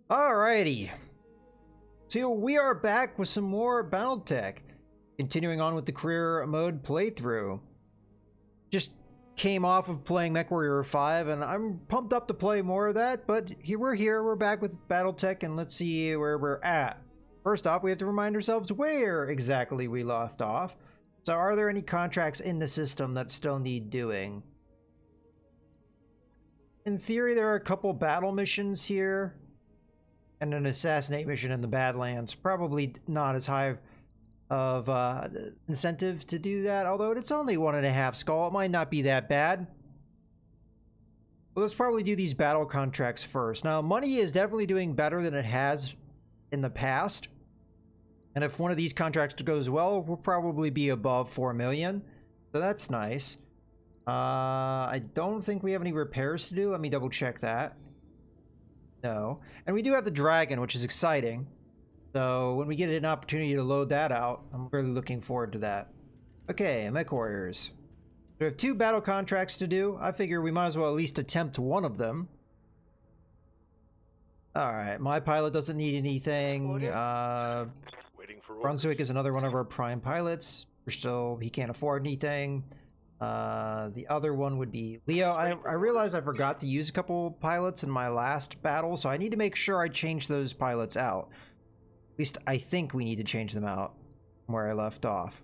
Alrighty. So we are back with some more Battletech. Continuing on with the career mode playthrough. Just came off of playing MechWarrior 5 and I'm pumped up to play more of that, but we're back with Battletech and let's see where we're at. First off, we have to remind ourselves where exactly we left off. So are there any contracts in the system that still need doing? In theory, there are a couple battle missions here. And an assassinate mission in the Badlands. Probably not as high of incentive to do that, although it's only 1.5 skull. It might not be that bad. Well, let's probably do these battle contracts first. Now, money is definitely doing better than it has in the past. And if one of these contracts goes well, we'll probably be above 4 million. So that's nice. I don't think we have any repairs to do. Let me double check that. No. And we do have the dragon, which is exciting. So when we get an opportunity to load that out, I'm really looking forward to that. Okay, Mech Warriors. We have 2 battle contracts to do. I figure we might as well at least attempt one of them. Alright, my pilot doesn't need anything. Brunswick is another one of our prime pilots. He can't afford anything. The other one would be Leo. I realized I forgot to use a couple pilots in my last battle, so I need to make sure I change those pilots out. At least I think we need to change them out from where I left off.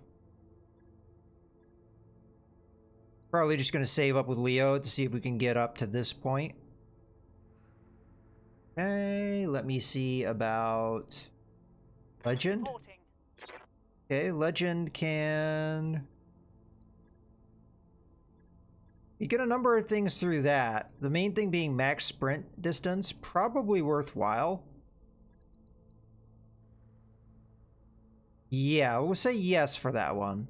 Probably just going to save up with Leo to see if we can get up to this point. Okay, let me see about Legend. Okay, Legend can... You get a number of things through that. The main thing being max sprint distance, probably worthwhile. Yeah, we'll say yes for that one.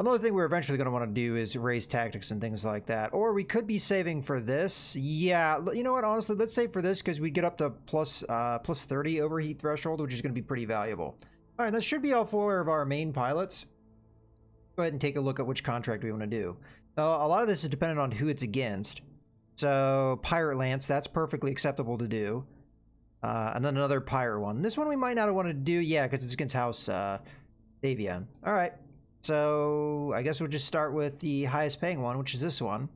Another thing we're eventually going to want to do is raise tactics and things like that. Or we could be saving for this. Yeah, you know what, honestly, let's save for this because we get up to plus 30 overheat threshold, which is going to be pretty valuable. Alright, that should be all 4 of our main pilots. Go ahead and take a look at which contract we want to do. Now, a lot of this is dependent on who it's against. So, Pirate Lance, that's perfectly acceptable to do. And then another Pirate one. This one we might not want to do, yeah, because it's against House Davion. Alright, so I guess we'll just start with the highest paying one, which is this one.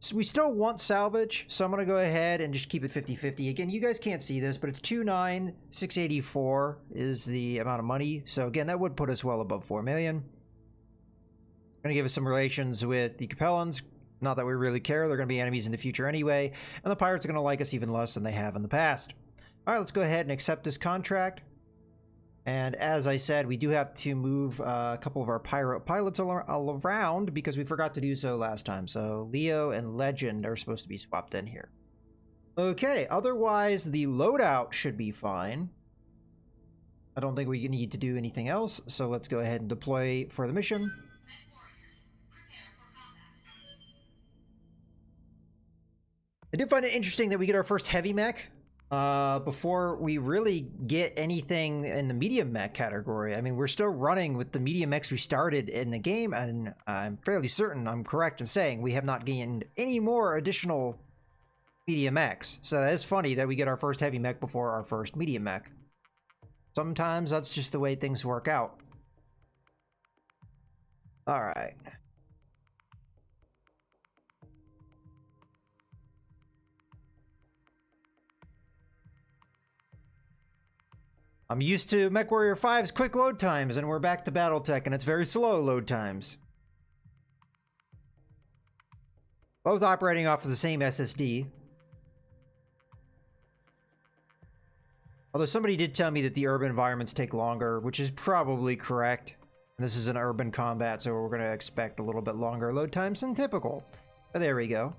So we still want salvage, so I'm going to go ahead and just keep it 50-50. Again, you guys can't see this, but it's 2,9,684 is the amount of money. So again, that would put us well above 4 million. Going to give us some relations with the Capellans. Not that we really care. They're going to be enemies in the future anyway. And the Pirates are going to like us even less than they have in the past. All right, let's go ahead and accept this contract. And as I said, we do have to move a couple of our pirate pilots all around because we forgot to do so last time. So Leo and Legend are supposed to be swapped in here. Okay, otherwise the loadout should be fine. I don't think we need to do anything else, so let's go ahead and deploy for the mission. I do find it interesting that we get our first heavy mech before we really get anything in the medium mech category. I mean, we're still running with the medium mechs we started in the game, and I'm fairly certain I'm correct in saying we have not gained any more additional medium mechs. So that is funny that we get our first heavy mech before our first medium mech. Sometimes that's just the way things work out. All right. I'm used to MechWarrior 5's quick load times, and we're back to Battletech, and it's very slow load times. Both operating off of the same SSD. Although somebody did tell me that the urban environments take longer, which is probably correct. And this is an urban combat, so we're going to expect a little bit longer load times than typical. But there we go.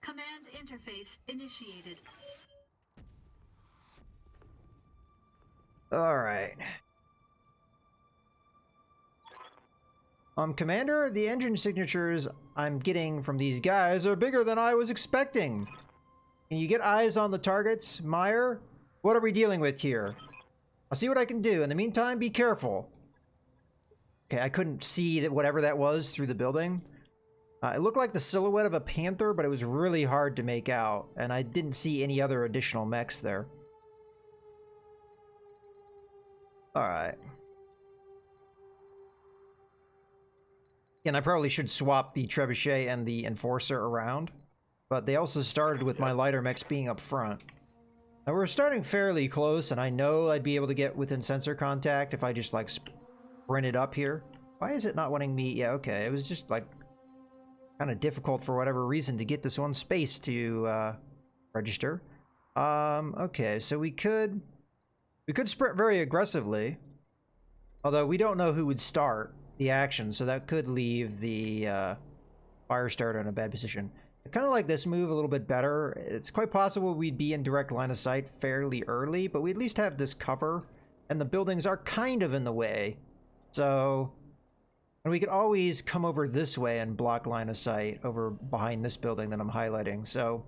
Command interface initiated. Alright. Commander, the engine signatures I'm getting from these guys are bigger than I was expecting. Can you get eyes on the targets, Meyer? What are we dealing with here? I'll see what I can do. In the meantime, be careful. Okay, I couldn't see that whatever that was through the building. It looked like the silhouette of a panther, but it was really hard to make out, and I didn't see any other additional mechs there. Alright. And I probably should swap the trebuchet and the enforcer around, but they also started with my lighter mechs being up front. Now we're starting fairly close, and I know I'd be able to get within sensor contact if I just like sprint it up here. Why is it not wanting me? Yeah, okay, it was just like kind of difficult for whatever reason to get this one space to register. Okay, so we could sprint very aggressively, although we don't know who would start the action, so that could leave the fire starter in a bad position. I kind of like this move a little bit better. It's quite possible we'd be in direct line of sight fairly early, but we at least have this cover, and the buildings are kind of in the way, so... And we could always come over this way and block line of sight over behind this building that I'm highlighting, so...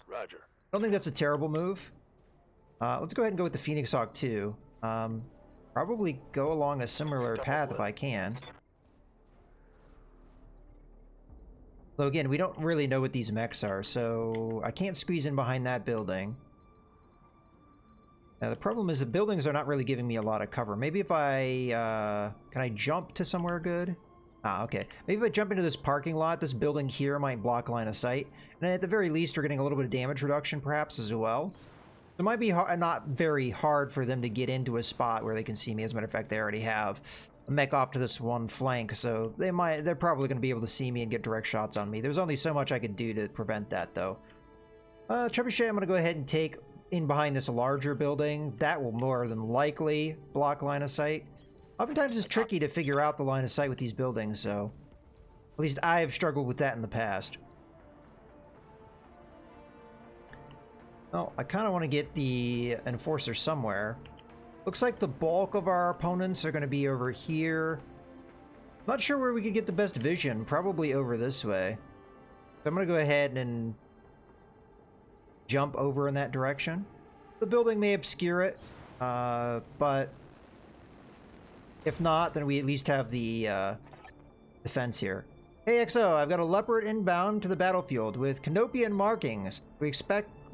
Roger. I don't think that's a terrible move. Let's go ahead and go with the Phoenix Hawk too. Probably go along a similar path if I can. Though again, we don't really know what these mechs are, so I can't squeeze in behind that building. Now the problem is the buildings are not really giving me a lot of cover. Maybe if I, can I jump to somewhere good? Ah, okay. Maybe if I jump into this parking lot, this building here might block line of sight. And at the very least, we're getting a little bit of damage reduction perhaps as well. It might be not very hard for them to get into a spot where they can see me. As a matter of fact, they already have a mech off to this one flank, so they're probably going to be able to see me and get direct shots on me. There's only so much I could do to prevent that, though. Trebuchet, I'm going to go ahead and take in behind this larger building. That will more than likely block line of sight. Oftentimes it's tricky to figure out the line of sight with these buildings, so at least I've struggled with that in the past. Well, I kind of want to get the enforcer somewhere. Looks like the bulk of our opponents are going to be over here. Not sure where we could get the best vision. Probably over this way. So I'm going to go ahead and jump over in that direction. The building may obscure it, but if not, then we at least have the defense here. Hey XO, I've got a leopard inbound to the battlefield with Canopian markings. We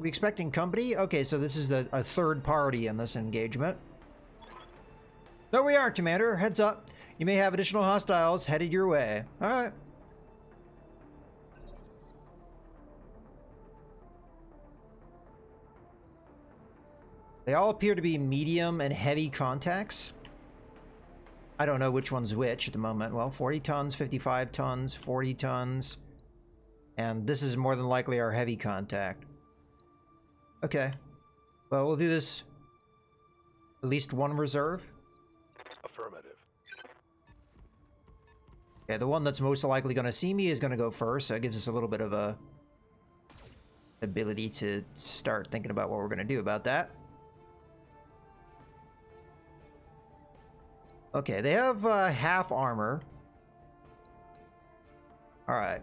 expecting company? Okay, so this is a third party in this engagement. No, we aren't, Commander. Heads up. You may have additional hostiles headed your way. Alright. They all appear to be medium and heavy contacts. I don't know which one's which at the moment. Well, 40 tons, 55 tons, 40 tons. And this is more than likely our heavy contact. Okay. Well, we'll do this. At least one reserve. Affirmative. Okay, the one that's most likely going to see me is going to go first. So it gives us a little bit of a ability to start thinking about what we're going to do about that. Okay, they have half armor. Alright.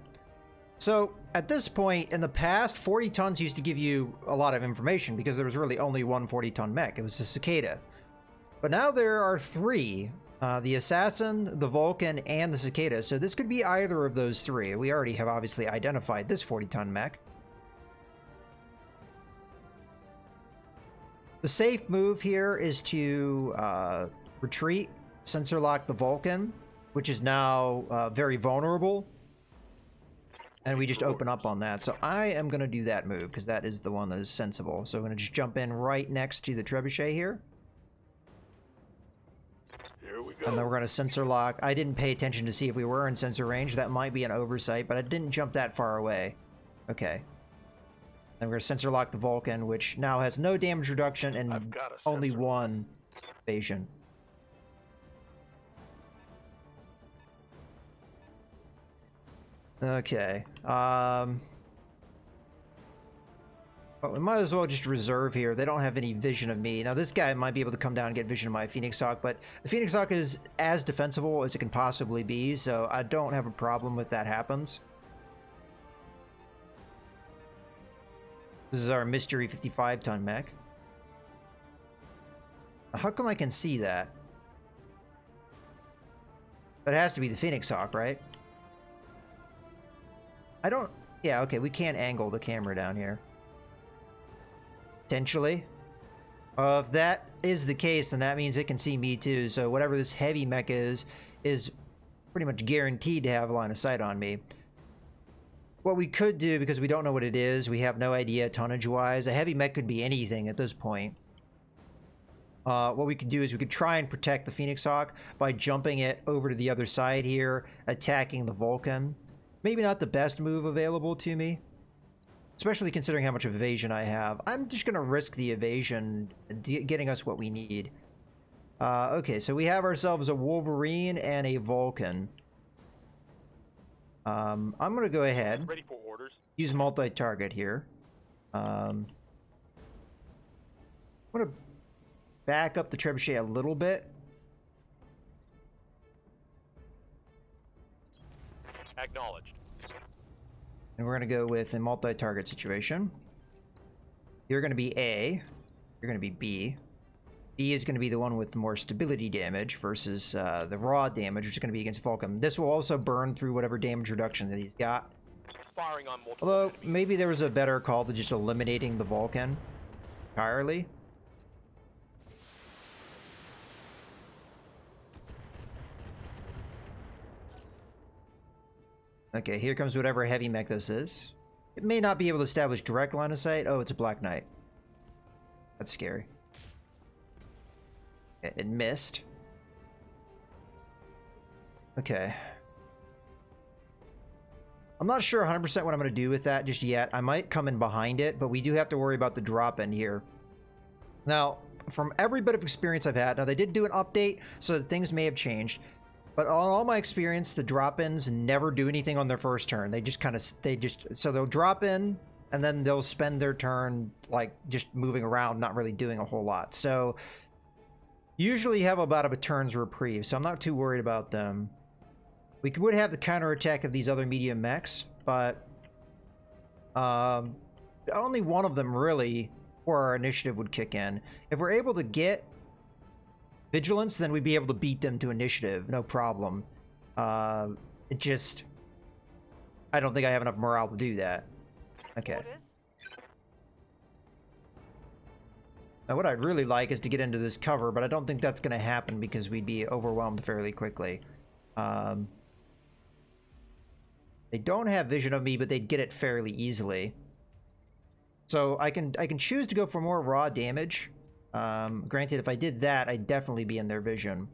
So, at this point, in the past, 40 tons used to give you a lot of information because there was really only one 40-ton mech. It was the Cicada. But now there are three. The Assassin, the Vulcan, and the Cicada. So this could be either of those three. We already have obviously identified this 40-ton mech. The safe move here is to retreat. Sensor lock the Vulcan, which is now very vulnerable, and we just open up on that. So I am going to do that move because that is the one that is sensible. So I'm going to just jump in right next to the trebuchet here. Here we go. And then we're going to sensor lock. I didn't pay attention to see if we were in sensor range. That might be an oversight, but I didn't jump that far away. Okay. Then we're going to sensor lock the Vulcan, which now has no damage reduction and only one evasion. Okay. But we might as well just reserve here. They don't have any vision of me. Now, this guy might be able to come down and get vision of my Phoenix Hawk, but the Phoenix Hawk is as defensible as it can possibly be, so I don't have a problem if that happens. This is our mystery 55-ton mech. How come I can see that? But it has to be the Phoenix Hawk, right? I don't... Yeah, okay, we can't angle the camera down here. Potentially. If that is the case, then that means it can see me too, so whatever this heavy mech is pretty much guaranteed to have line of sight on me. What we could do, because we don't know what it is, we have no idea tonnage-wise, a heavy mech could be anything at this point. What we could do is we could try and protect the Phoenix Hawk by jumping it over to the other side here, attacking the Vulcan. Maybe not the best move available to me, especially considering how much evasion I have. I'm just going to risk the evasion, getting us what we need. Okay, so we have ourselves a Wolverine and a Vulcan. I'm going to go ahead, Ready for orders. use multi-target here. I'm going to back up the trebuchet a little bit. Acknowledged. And we're going to go with a multi-target situation. You're going to be A. You're going to be B. B is going to be the one with more stability damage versus the raw damage, which is going to be against Vulcan. This will also burn through whatever damage reduction that he's got. Firing on multiple Although, enemies. maybe there was a better call to just eliminating the Vulcan entirely. Okay, here comes whatever heavy mech this is. It may not be able to establish direct line of sight. Oh, it's a Black Knight. That's scary. It missed. Okay. I'm not sure 100% what I'm going to do with that just yet. I might come in behind it, but we do have to worry about the drop-in here. Now, from every bit of experience I've had, now they did do an update, so that things may have changed. But on all my experience, the drop-ins never do anything on their first turn. They just so they'll drop in, and then they'll spend their turn, like, just moving around, not really doing a whole lot. So, usually you have about a turn's reprieve, so I'm not too worried about them. We would have the counterattack of these other medium mechs, but only one of them really, where our initiative would kick in. If we're able to get Vigilance, then we'd be able to beat them to initiative, no problem. It just... I don't think I have enough morale to do that. Okay. Now what I'd really like is to get into this cover, but I don't think that's going to happen because we'd be overwhelmed fairly quickly. They don't have vision of me, but they'd get it fairly easily. So I can choose to go for more raw damage. Granted, if I did that, I'd definitely be in their vision.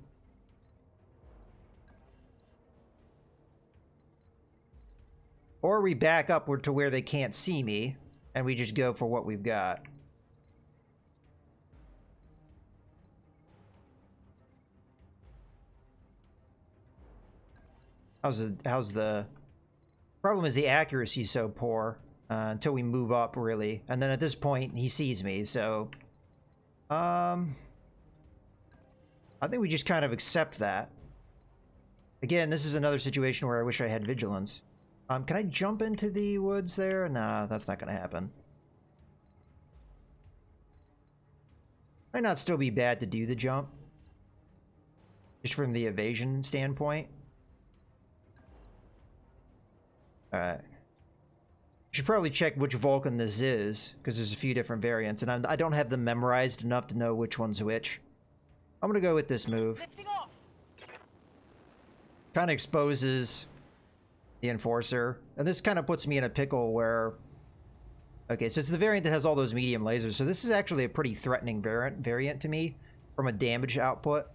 Or we back upward to where they can't see me, and we just go for what we've got. How's the problem is the accuracy is so poor until we move up, really. And then at this point, he sees me, so... I think we just kind of accept that. Again, this is another situation where I wish I had vigilance. Can I jump into the woods there? Nah, that's not going to happen. Might not still be bad to do the jump. Just from the evasion standpoint. Alright. Should probably check which Vulcan this is, because there's a few different variants, and I don't have them memorized enough to know which one's which. I'm gonna go with this move. Kind of exposes the Enforcer, and this kind of puts me in a pickle where... Okay, so it's the variant that has all those medium lasers, so this is actually a pretty threatening variant to me, from a damage output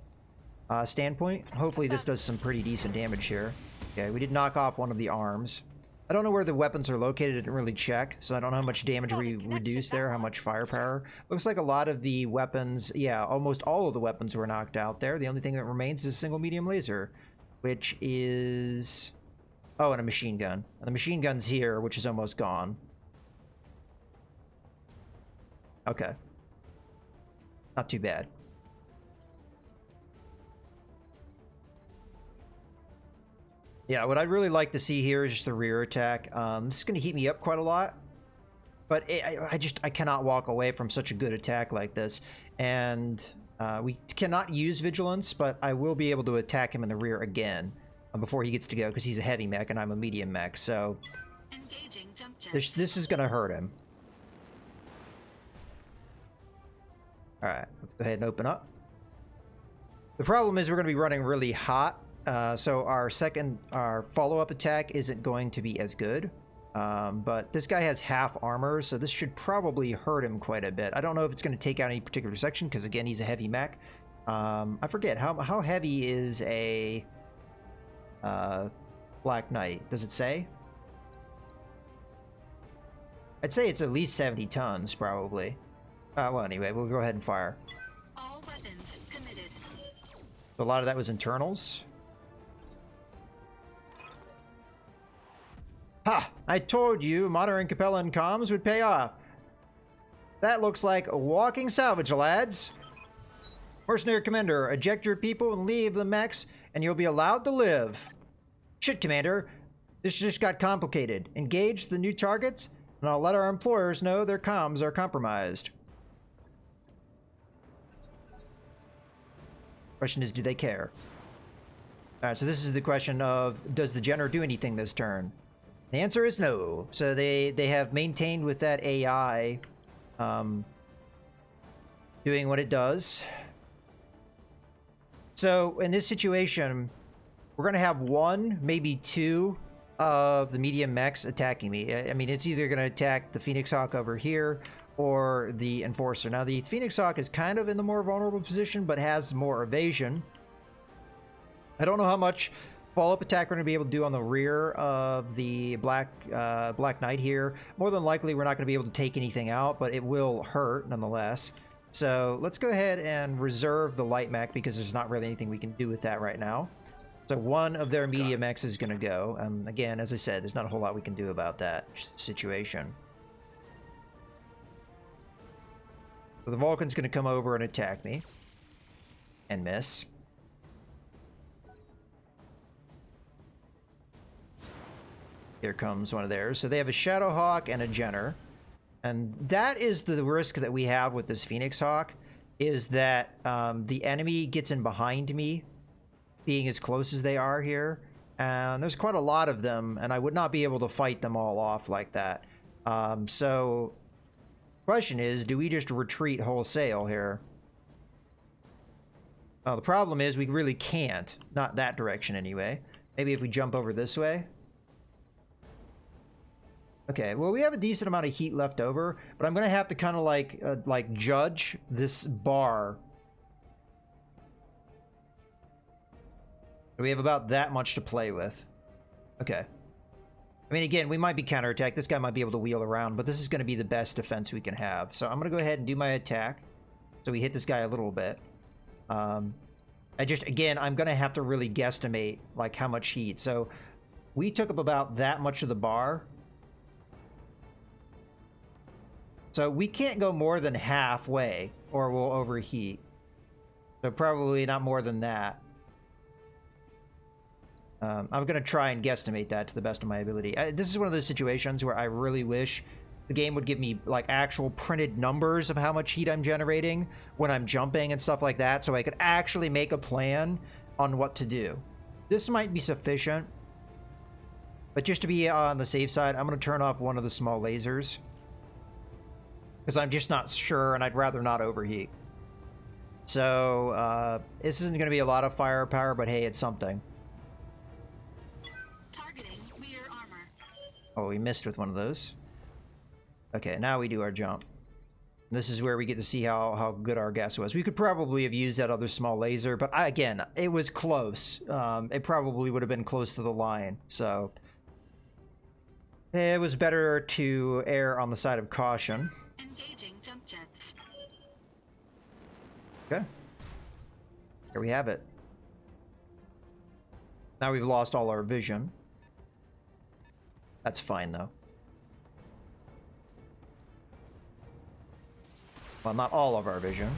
standpoint. Hopefully this does some pretty decent damage here. Okay, we did knock off one of the arms. I don't know where the weapons are located, I didn't really check, so I don't know how much damage we reduced there, how much firepower. Looks like a lot of the weapons, yeah, almost all of the weapons were knocked out there. The only thing that remains is a single medium laser, which is... Oh, and a machine gun. And the machine gun's here, which is almost gone. Okay. Not too bad. Yeah, what I'd really like to see here is just the rear attack. This is going to heat me up quite a lot. But I cannot walk away from such a good attack like this. And we cannot use Vigilance, but I will be able to attack him in the rear again before he gets to go, because he's a heavy mech and I'm a medium mech. So Engaging jump jets. This is gonna hurt him. Alright, let's go ahead and open up. The problem is we're gonna be running really hot, so our follow-up attack isn't going to be as good. But this guy has half armor, so this should probably hurt him quite a bit. I don't know if it's going to take out any particular section, because again, he's a heavy mech. I forget, how heavy is a Black Knight? Does it say? I'd say it's at least 70 tons, probably. Well, anyway, we'll go ahead and fire. All weapons committed. So a lot of that was internals. Ha! I told you monitoring Capella and comms would pay off. That looks like a walking salvage, lads. Mercenary Commander, eject your people and leave the mechs, and you'll be allowed to live. Shit, Commander. This just got complicated. Engage the new targets, and I'll let our employers know their comms are compromised. Question is, do they care? Alright, so this is the question of, does the Jenner do anything this turn? The answer is no. So they have maintained with that AI doing what it does. So in this situation, we're going to have one, maybe two of the medium mechs attacking me. I mean, it's either going to attack the Phoenix Hawk over here or the Enforcer. Now, the Phoenix Hawk is kind of in the more vulnerable position, but has more evasion. I don't know how much follow-up attack we're going to be able to do on the rear of the Black Knight here. More than likely, we're not going to be able to take anything out, but it will hurt nonetheless. So let's go ahead and reserve the light mech, because there's not really anything we can do with that right now. So one of their medium mechs is going to go. And again, as I said, there's not a whole lot we can do about that situation. So the Vulcan's going to come over and attack me. And miss. Here comes one of theirs. So they have a Shadowhawk and a Jenner. And that is the risk that we have with this Phoenix Hawk, is that the enemy gets in behind me, being as close as they are here. And there's quite a lot of them, and I would not be able to fight them all off like that. So the question is, do we just retreat wholesale here? Well, the problem is we really can't. Not that direction anyway. Maybe if we jump over this way. Okay, well, we have a decent amount of heat left over, but I'm going to have to kind of like judge this bar. We have about that much to play with. Okay. I mean, again, we might be counterattacked. This guy might be able to wheel around, but this is going to be the best defense we can have. So I'm going to go ahead and do my attack. So we hit this guy a little bit. Again, I'm going to have to really guesstimate, like, how much heat. So we took up about that much of the bar. So we can't go more than halfway, or we'll overheat. So probably not more than that. I'm going to try and guesstimate that to the best of my ability. This is one of those situations where I really wish the game would give me like actual printed numbers of how much heat I'm generating when I'm jumping and stuff like that, so I could actually make a plan on what to do. This might be sufficient, but just to be on the safe side, I'm going to turn off one of the small lasers, because I'm just not sure, and I'd rather not overheat. So this isn't going to be a lot of firepower, but hey, it's something. Targeting rear armor. Oh, we missed with one of those. Okay, now we do our jump. This is where we get to see how good our guess was. We could probably have used that other small laser, but again, it was close. It probably would have been close to the line, so it was better to err on the side of caution. Engaging jump jets. Okay. Here we have it. Now we've lost all our vision. That's fine, though. Well, not all of our vision.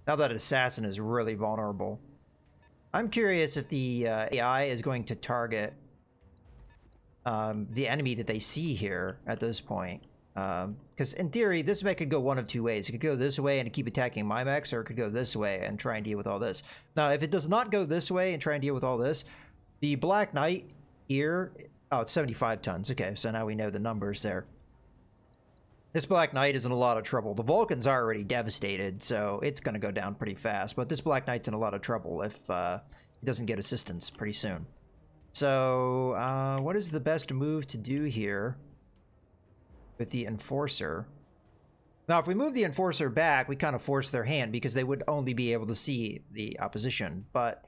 Now that Assassin is really vulnerable. I'm curious if the AI is going to target the enemy that they see here at this point. Because in theory, this mech could go one of two ways. It could go this way and keep attacking my mechs, or it could go this way and try and deal with all this. Now, if it does not go this way and try and deal with all this, the Black Knight here... Oh, it's 75 tons. Okay, so now we know the numbers there. This Black Knight is in a lot of trouble. The Vulcan's already devastated, so it's going to go down pretty fast. But this Black Knight's in a lot of trouble if he doesn't get assistance pretty soon. So, what is the best move to do here with the Enforcer? Now, if we move the Enforcer back, we kind of force their hand because they would only be able to see the opposition. But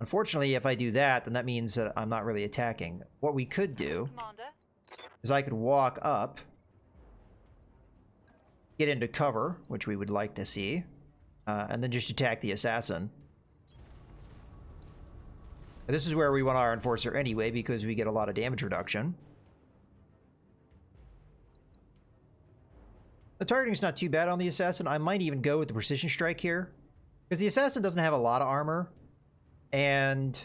unfortunately, if I do that, then that means that I'm not really attacking. What we could do is I could walk up, get into cover, which we would like to see, and then just attack the assassin. And this is where we want our Enforcer anyway, because we get a lot of damage reduction. The targeting's not too bad on the assassin. I might even go with the precision strike here, because the assassin doesn't have a lot of armor, and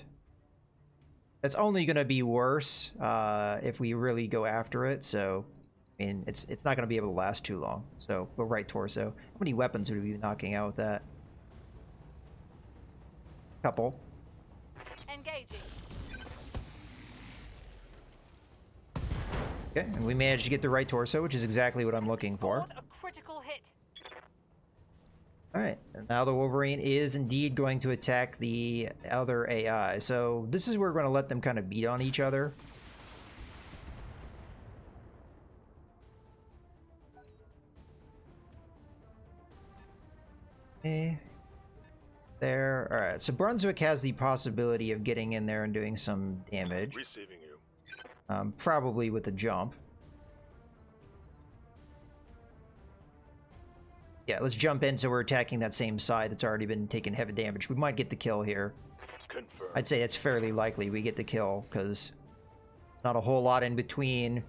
it's only going to be worse if we really go after it. So I mean, it's not going to be able to last too long. So go right torso. How many weapons would we be knocking out with that? Couple. Engaging. Okay, and we managed to get the right torso, which is exactly what I'm looking for. A critical hit. All right, and now the Wolverine is indeed going to attack the other AI. So this is where we're going to let them kind of beat on each other. Okay. There. All right, so Brunswick has the possibility of getting in there and doing some damage. Receiving you. Probably with a jump. Yeah, let's jump in so we're attacking that same side that's already been taking heavy damage. We might get the kill here. Confirmed. I'd say it's fairly likely we get the kill, because not a whole lot in between.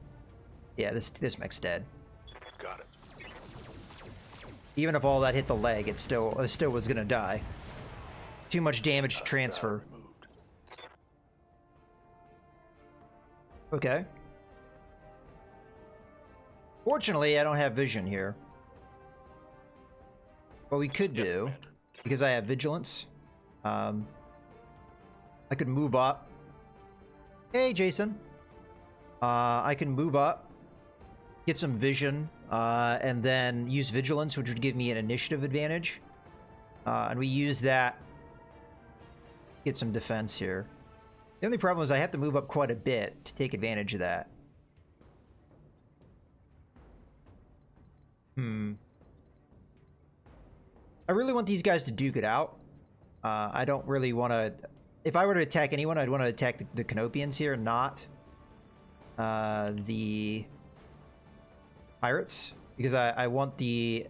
Yeah, this mech's dead. Got it. Even if all that hit the leg, it still was gonna die. Too much damage to transfer. Okay. Fortunately, I don't have vision here. What we could do, because I have vigilance, I could move up. Hey, Jason. I can move up, get some vision, and then use vigilance, which would give me an initiative advantage. And we use that, get some defense here. The only problem is I have to move up quite a bit to take advantage of that. I really want these guys to duke it out. I don't really want to... If I were to attack anyone, I'd want to attack the Canopians here, not the pirates. Because I want the...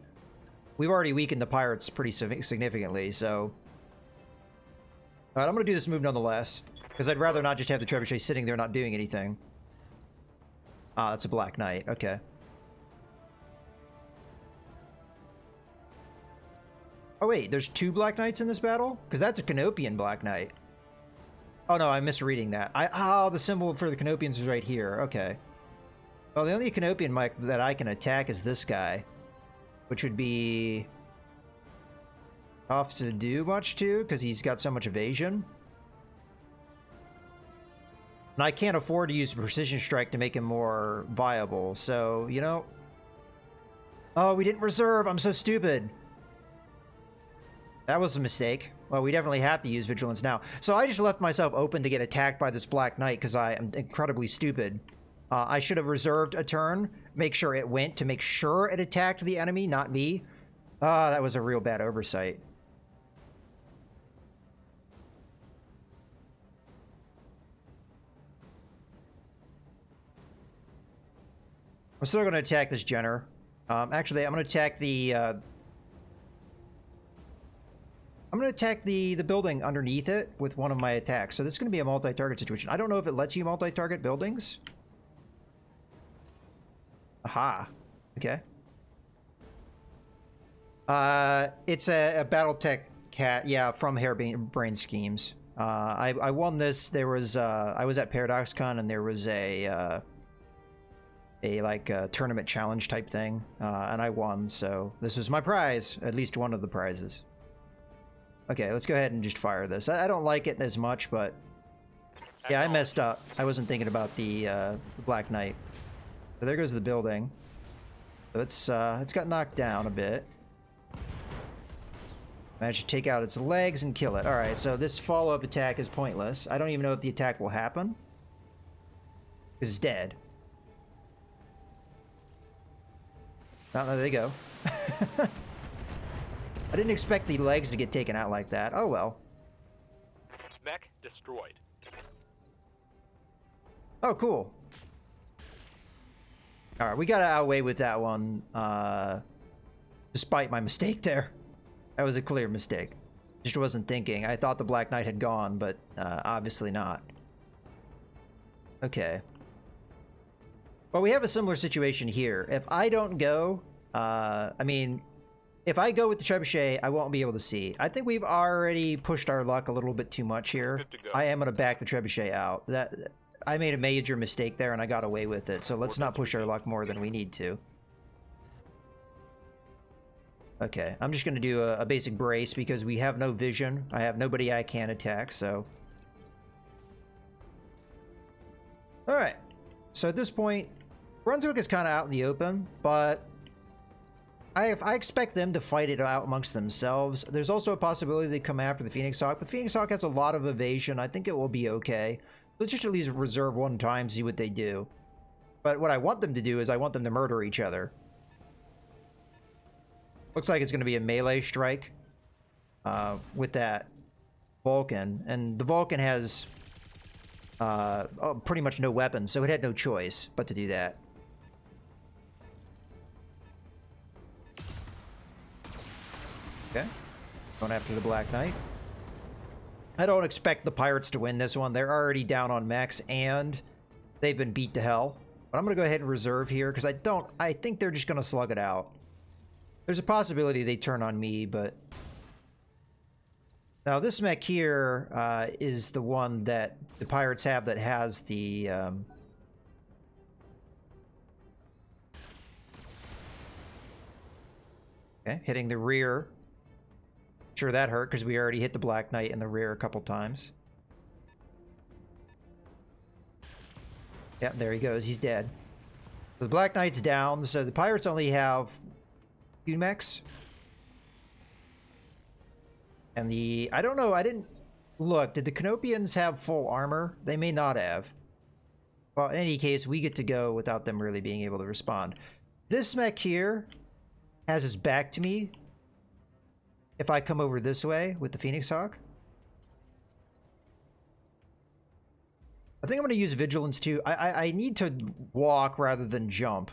We've already weakened the pirates pretty significantly, so... Alright, I'm going to do this move nonetheless. Because I'd rather not just have the trebuchet sitting there not doing anything. Ah, that's a Black Knight. Okay. Oh wait, there's two Black Knights in this battle? Because that's a Canopian Black Knight. Oh no, I'm misreading that. Oh, the symbol for the Canopians is right here. Okay. Well, the only Canopian mech that I can attack is this guy. Which would be... tough to do much to, because he's got so much evasion. And I can't afford to use Precision Strike to make him more viable, so, you know... Oh, we didn't reserve! I'm so stupid! That was a mistake. Well, we definitely have to use Vigilance now. So I just left myself open to get attacked by this Black Knight because I am incredibly stupid. I should have reserved a turn, make sure it went to make sure it attacked the enemy, not me. That was a real bad oversight. I'm still going to attack this Jenner. Actually, I'm going to attack the... I'm going to attack the building underneath it with one of my attacks. So this is going to be a multi-target situation. I don't know if it lets you multi-target buildings. Aha. Okay. It's a Battletech cat, yeah, from Hairbrain Schemes. I won this. There was I was at ParadoxCon and there was a a like tournament challenge type thing, and I won, so this was my prize, at least one of the prizes. Okay, let's go ahead and just fire this. I don't like it as much, but yeah, I messed up. I wasn't thinking about the Black Knight. So there goes the building. So it's got knocked down a bit. Managed to take out its legs and kill it. All right, so this follow-up attack is pointless. I don't even know if the attack will happen. Because it's dead. Oh, there they go. I didn't expect the legs to get taken out like that. Oh well. Mech destroyed. Oh, cool. Alright, we got away with that one, despite my mistake there. That was a clear mistake. Just wasn't thinking. I thought the Black Knight had gone, but obviously not. Okay. Well, we have a similar situation here. If I don't go, I mean, if I go with the trebuchet, I won't be able to see. I think we've already pushed our luck a little bit too much here. Good to go. I am going to back the trebuchet out. I made a major mistake there and I got away with it, so let's not push our luck more than we need to. Okay, I'm just going to do a basic brace because we have no vision. I have nobody I can attack, so... Alright, so at this point, Brunswick is kind of out in the open, but I expect them to fight it out amongst themselves. There's also a possibility they come after the Phoenix Hawk, but Phoenix Hawk has a lot of evasion. I think it will be okay. Let's just at least reserve one time, see what they do. But what I want them to do is I want them to murder each other. Looks like it's going to be a melee strike with that Vulcan. And the Vulcan has pretty much no weapons, so it had no choice but to do that. Okay. Going after the Black Knight. I don't expect the Pirates to win this one. They're already down on mechs, and they've been beat to hell. But I'm going to go ahead and reserve here, because I think they're just going to slug it out. There's a possibility they turn on me, but... Now, this mech here is the one that the Pirates have that has the... Okay, hitting the rear. Sure, that hurt, because we already hit the Black Knight in the rear a couple times. Yeah, there he goes. He's dead. The Black Knight's down, so the Pirates only have... two mechs. And the... I don't know, I didn't... Look, did the Canopians have full armor? They may not have. Well, in any case, we get to go without them really being able to respond. This mech here has his back to me. If I come over this way with the Phoenix Hawk. I think I'm going to use Vigilance too. I need to walk rather than jump.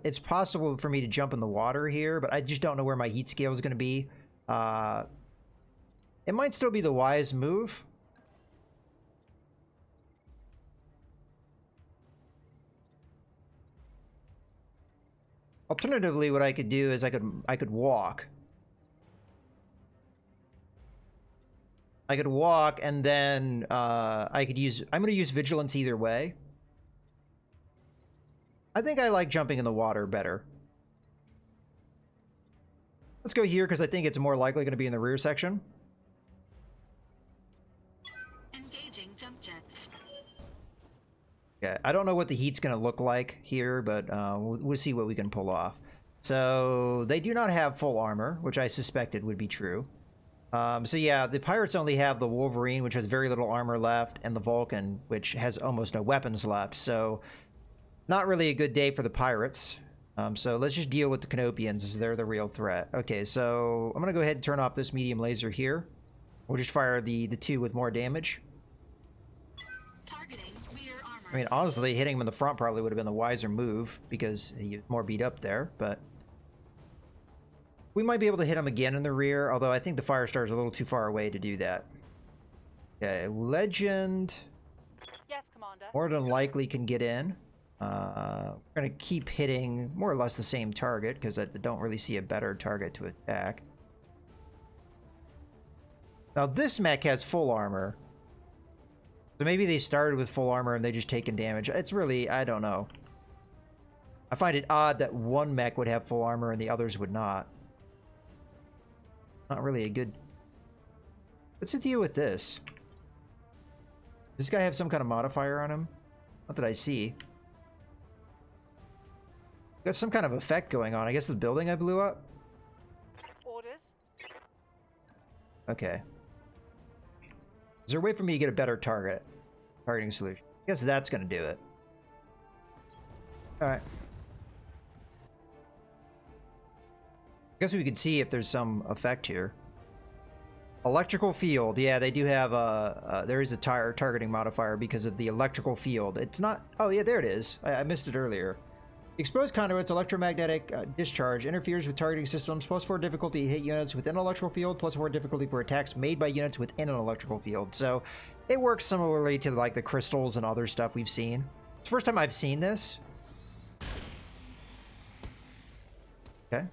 It's possible for me to jump in the water here, but I just don't know where my heat scale is going to be. It might still be the wise move. Alternatively, what I could do is I could walk. I could walk, and then I could use... I'm going to use Vigilance either way. I think I like jumping in the water better. Let's go here, because I think it's more likely going to be in the rear section. Engaging jump jets. Okay, I don't know what the heat's going to look like here, but we'll see what we can pull off. So, they do not have full armor, which I suspected would be true. So yeah, the Pirates only have the Wolverine, which has very little armor left, and the Vulcan, which has almost no weapons left. So, not really a good day for the Pirates. So let's just deal with the Canopians, as they're the real threat. Okay, so I'm going to go ahead and turn off this medium laser here. We'll just fire the two with more damage. Targeting rear armor. I mean, honestly, hitting him in the front probably would have been the wiser move, because he's more beat up there, but... We might be able to hit him again in the rear, although I think the Firestar is a little too far away to do that. Okay, Legend... Yes, Commander. More than likely can get in. We're going to keep hitting more or less the same target, because I don't really see a better target to attack. Now, this mech has full armor. So maybe they started with full armor and they just taken damage. It's really... I don't know. I find it odd that one mech would have full armor and the others would not. Not really a good... What's the deal with this? Does this guy have some kind of modifier on him? Not that I see. Got some kind of effect going on. I guess the building I blew up? Orders. Okay. Is there a way for me to get a better targeting solution? I guess that's gonna do it. Alright. I guess we could see if there's some effect here. Electrical field. Yeah, they do have there is a targeting modifier because of the electrical field. It's not... Oh, yeah, there it is. I missed it earlier. Exposed conduits, electromagnetic discharge interferes with targeting systems. +4 difficulty to hit units within an electrical field. +4 difficulty for attacks made by units within an electrical field. So it works similarly to like the crystals and other stuff we've seen. It's the first time I've seen this. Okay.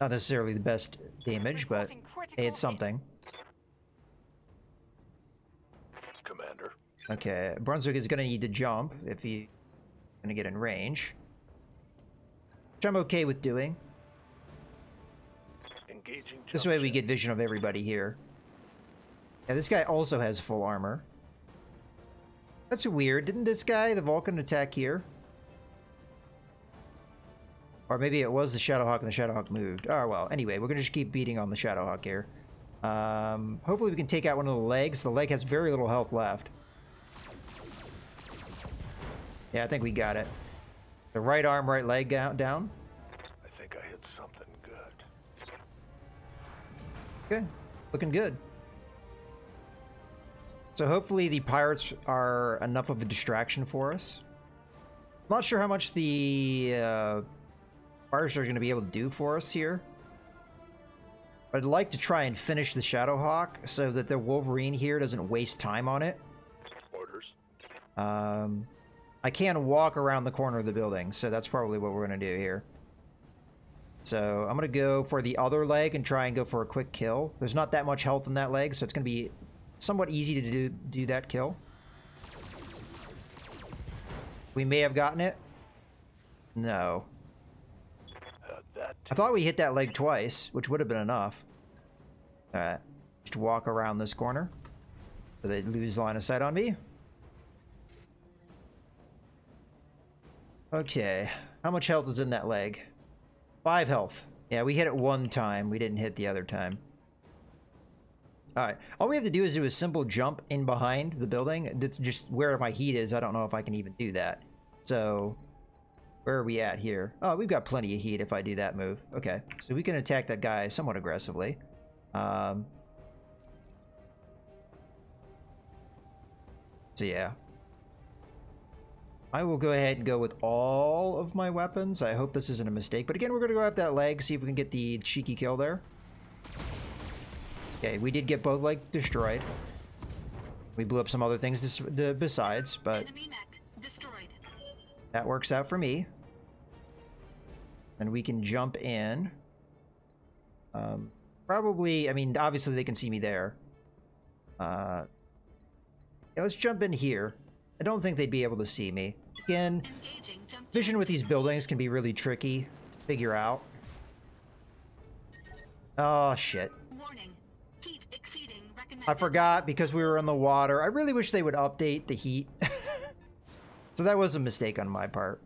Not necessarily the best damage, but hey, it's something. Commander. Okay, Brunswick is going to need to jump if he's going to get in range. Which I'm okay with doing. Engaging. This way we get vision of everybody here. Yeah, this guy also has full armor. That's weird. Didn't this guy, the Vulcan, attack here? Or maybe it was the Shadowhawk and the Shadowhawk moved. Oh, well. Anyway, we're going to just keep beating on the Shadowhawk here. Hopefully we can take out one of the legs. The leg has very little health left. Yeah, I think we got it. The right arm, right leg down. I think I hit something good. Okay. Looking good. So hopefully the pirates are enough of a distraction for us. Not sure how much the... Pirates are going to be able to do for us here. But I'd like to try and finish the Shadowhawk so that the Wolverine here doesn't waste time on it. Orders. I can walk around the corner of the building, so that's probably what we're going to do here. So I'm going to go for the other leg and try and go for a quick kill. There's not that much health in that leg, so it's going to be somewhat easy to do that kill. We may have gotten it. No. I thought we hit that leg twice, which would have been enough. Alright. Just walk around this corner. So they lose line of sight on me. Okay. How much health is in that leg? 5 health. Yeah, we hit it one time. We didn't hit the other time. Alright. All we have to do is do a simple jump in behind the building. Just where my heat is, I don't know if I can even do that. So... where are we at here? Oh, we've got plenty of heat if I do that move. Okay, so we can attack that guy somewhat aggressively. So yeah. I will go ahead and go with all of my weapons. I hope this isn't a mistake. But again, we're going to go after that leg, see if we can get the cheeky kill there. Okay, we did get both legs destroyed. We blew up some other things besides, but... Enemy mech destroyed. That works out for me. And we can jump in. Probably, I mean, obviously they can see me there. Yeah, let's jump in here. I don't think they'd be able to see me. Again, vision with these buildings can be really tricky to figure out. Oh, shit. Warning. Heat exceeding recommended. I forgot because we were in the water. I really wish they would update the heat. So that was a mistake on my part.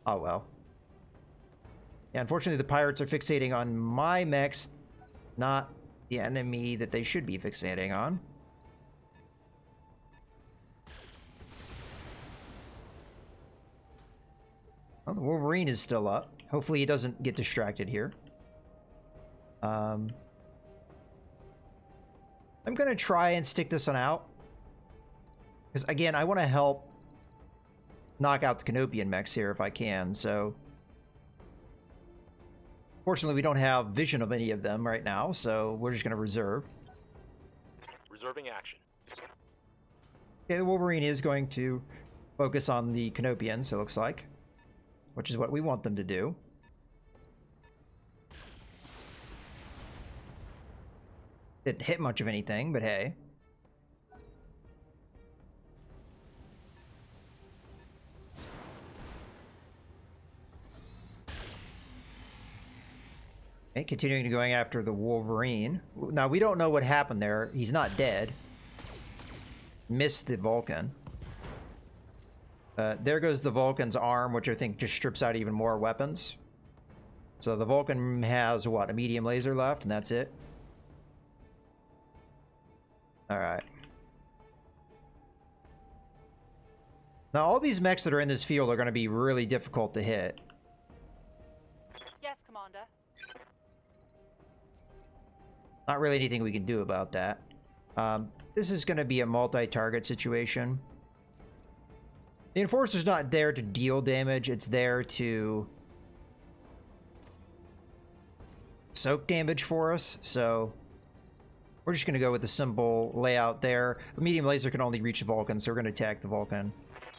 Oh well. Yeah, unfortunately the pirates are fixating on my mechs, not the enemy that they should be fixating on. Well, the Wolverine is still up. Hopefully he doesn't get distracted here. I'm gonna try and stick this one out. Because, again, I want to help knock out the Canopian mechs here if I can, so... Fortunately, we don't have vision of any of them right now, so we're just going to reserve. Reserving action. Okay, the Wolverine is going to focus on the Canopians, it looks like. Which is what we want them to do. Didn't hit much of anything, but hey. Okay, continuing to going after the Wolverine. Now, we don't know what happened there. He's not dead. Missed the Vulcan. There goes the Vulcan's arm, which I think just strips out even more weapons. So the Vulcan has, what, a medium laser left, and that's it? Alright. Now, all these mechs that are in this field are going to be really difficult to hit. Yes, Commander. Not really anything we can do about that. This is going to be a multi-target situation. The Enforcer's not there to deal damage, it's there to soak damage for us, so we're just going to go with the simple layout there. The medium laser can only reach the Vulcan, so we're going to attack the Vulcan.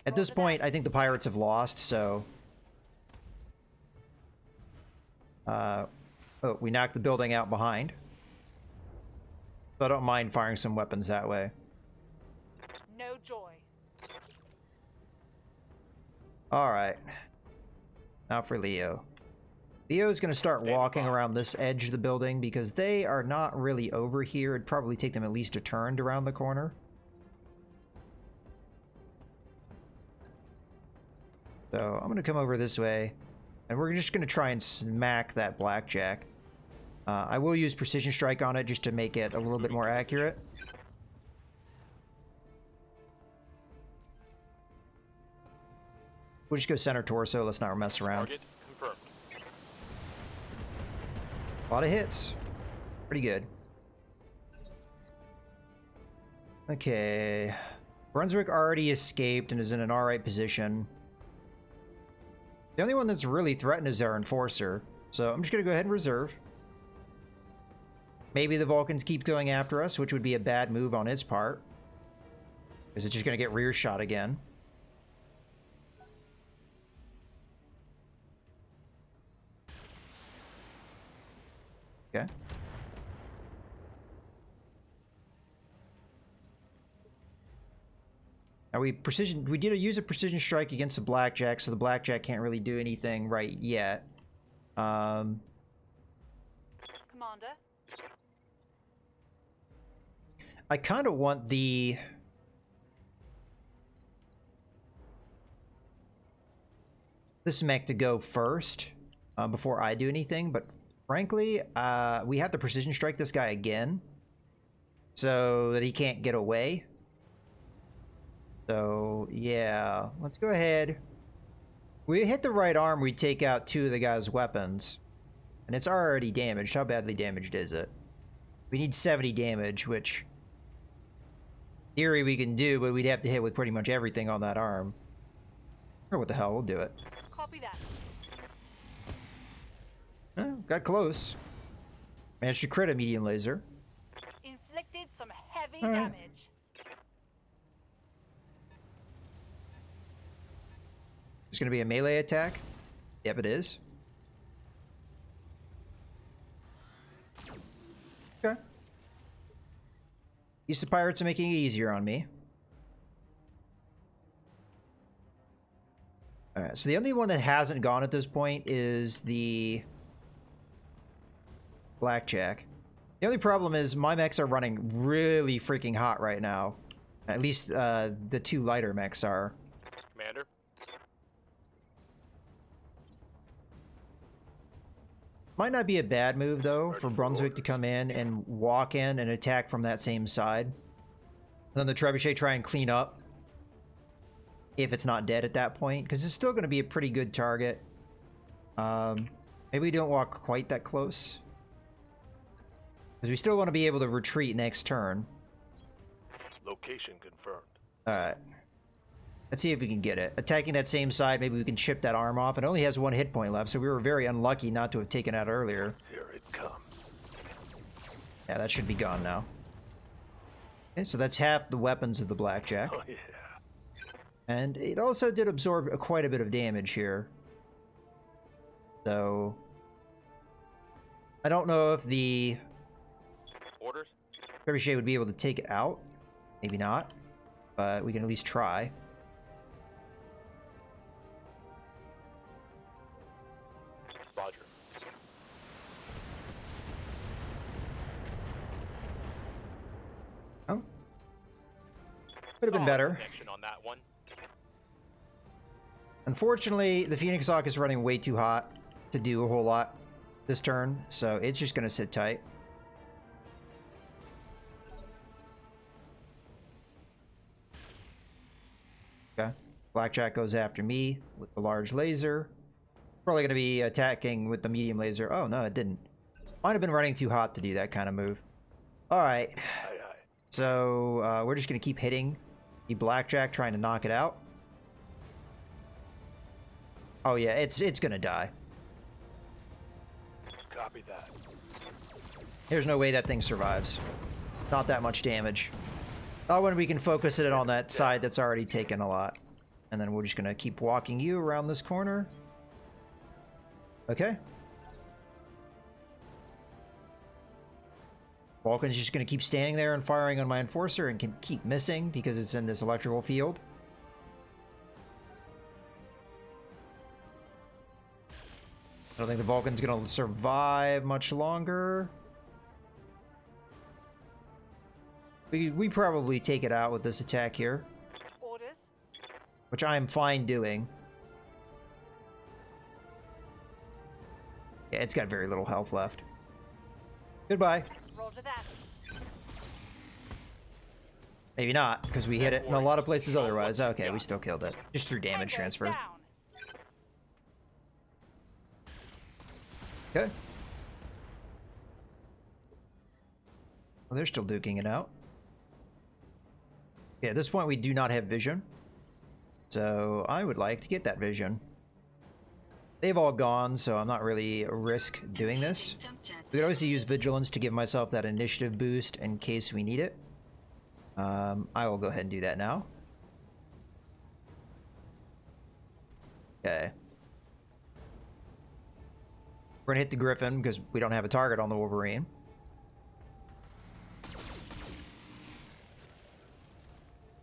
At this point, I think the pirates have lost, so... oh, we knocked the building out behind. So I don't mind firing some weapons that way. No joy. Alright. Now for Leo. Leo's going to start walking around this edge of the building because they are not really over here. It'd probably take them at least a turn to round the corner. So I'm going to come over this way, and we're just going to try and smack that blackjack. I will use precision strike on it just to make it a little bit more accurate. We'll just go center torso. Let's not mess around. Target confirmed. A lot of hits. Pretty good. Okay. Brunswick already escaped and is in an alright position. The only one that's really threatened is our Enforcer. So I'm just going to go ahead and reserve. Maybe the Vulcans keep going after us, which would be a bad move on its part. Because it's just going to get rear shot again. Okay. Now we did use a precision strike against the blackjack, so the blackjack can't really do anything right yet. Commander. I kind of want this mech to go first before I do anything, but frankly, we have to precision strike this guy again so that he can't get away. So, yeah, let's go ahead. We hit the right arm, we take out 2 of the guy's weapons. And it's already damaged. How badly damaged is it? We need 70 damage, which... in theory we can do, but we'd have to hit with pretty much everything on that arm. Or what the hell, we'll do it. Copy that. Got close. Managed to crit a medium laser. Inflicted some heavy All right. damage. It's going to be a melee attack. Yep, it is. Okay. These pirates are making it easier on me. Alright, so the only one that hasn't gone at this point is the blackjack. The only problem is my mechs are running really freaking hot right now. At least the 2 lighter mechs are. Commander. Might not be a bad move, though, for Brunswick to come in and walk in and attack from that same side. And then the Trebuchet try and clean up. If it's not dead at that point. Because it's still going to be a pretty good target. Maybe we don't walk quite that close. Because we still want to be able to retreat next turn. Location confirmed. Alright. Let's see if we can get it. Attacking that same side, maybe we can chip that arm off. It only has 1 hit point left, so we were very unlucky not to have taken out earlier. Here it comes. Yeah, that should be gone now. Okay, so that's half the weapons of the blackjack. Oh yeah. And it also did absorb quite a bit of damage here. So... I don't know if the Orders. Trebuchet would be able to take it out. Maybe not. But we can at least try. Roger. Could have been Solid better. connection on that one. Unfortunately, the Phoenix Hawk is running way too hot to do a whole lot this turn, so it's just going to sit tight. Okay. Blackjack goes after me with the large laser. Probably going to be attacking with the medium laser. Oh, no, it didn't. Might have been running too hot to do that kind of move. All right. Aye, aye. So we're just going to keep hitting the Blackjack, trying to knock it out. Oh, yeah, it's going to die. Copy that. There's no way that thing survives. Not that much damage. Oh, when we can focus it on that side that's already taken a lot. And then we're just going to keep walking you around this corner. Okay. Vulcan's just going to keep standing there and firing on my Enforcer and can keep missing because it's in this electrical field. I don't think the Vulcan's going to survive much longer. We probably take it out with this attack here, Orders. which I am fine doing. Yeah, it's got very little health left. Goodbye. Roger that. Maybe not, because we hit it in a lot of places otherwise. Okay, we still killed it. Just through damage Tango transfer. down. Okay. Well, they're still duking it out. Yeah, at this point we do not have vision. So I would like to get that vision. They've all gone, so I'm not really a risk doing this. Jump jet. We could obviously use vigilance to give myself that initiative boost in case we need it. I will go ahead and do that now. Okay. We're gonna hit the Griffin because we don't have a target on the Wolverine.